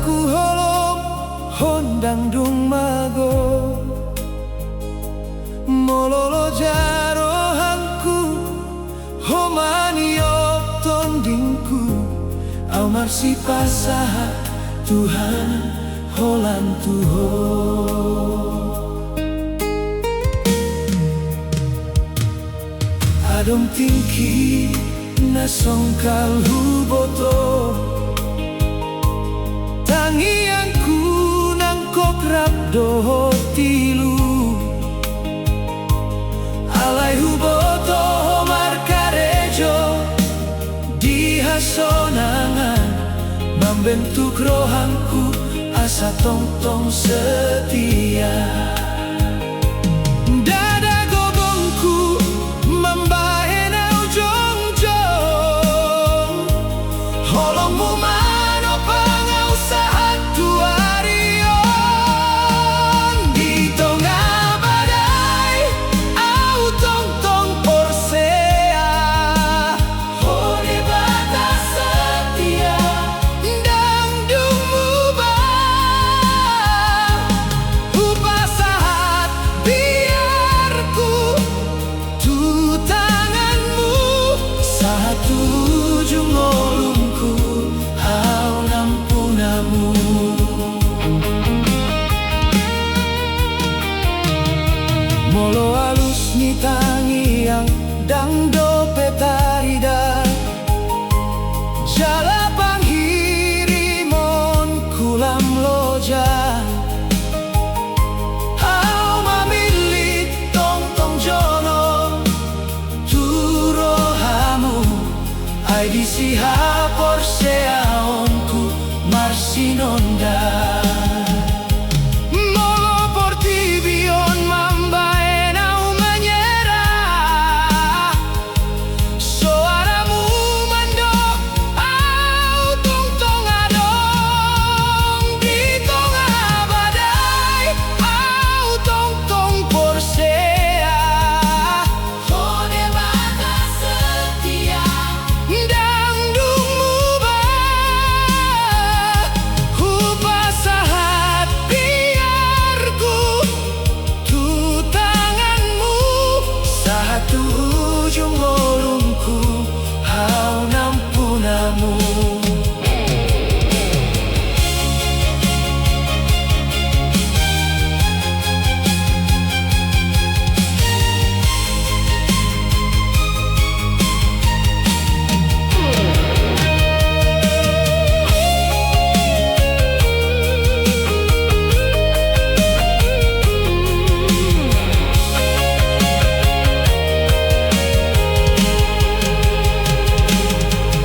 ku holong hondang dung mago mololo jarohanku homani yok tondingku au marsi pasaha Tuhan holan tuho adong tingki na songkal huboto tangianku nang kokrap doho tilu alai huboto homar karejo di hasonangan membentuk rohanku asa tong-tong setia dada gobongku membahenau jongjong holongmu mano pangau saat tuarion di tengah badai au tong-tong porsea hone batas setia dang dumuba upasahat biarku tu tanganmu satu ujung olungku au nampunamu molo alus ni tangiang dang do petarida jala panghirimon kulam loja au mamili tong-tong jono turohamu ai di siha porsea onku marsinonda molo portibion mambaenau menyerah suaramu mandok au tong-tong adong di tengah badai au tong-tong porsea hone batas setia dang dumuba upasahat biarku tu tanganmu satu ujung olungku hau nampunamu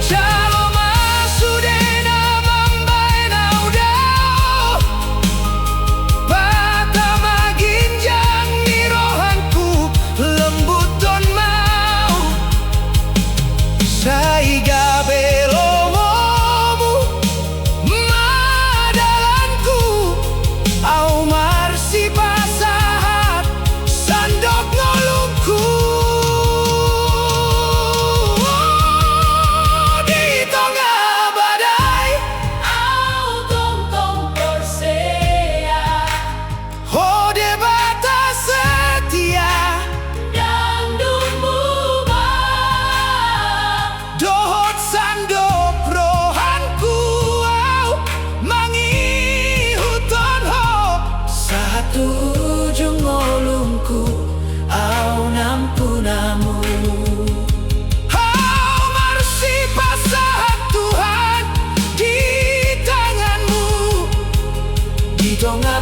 Jalo masudena mambaenau dao bata maginjang ni rohanku lembut don mau saiga belomomu madalanku au marsi pasahat sandok ngolungku di tengah badai au tong-tong porsea hode batas setia dang dumuba dohot sandok rohanku au mangihuton ho satu ujung olungku au nampunamu au marsi pasahat Tuhan di tanganmu di tengah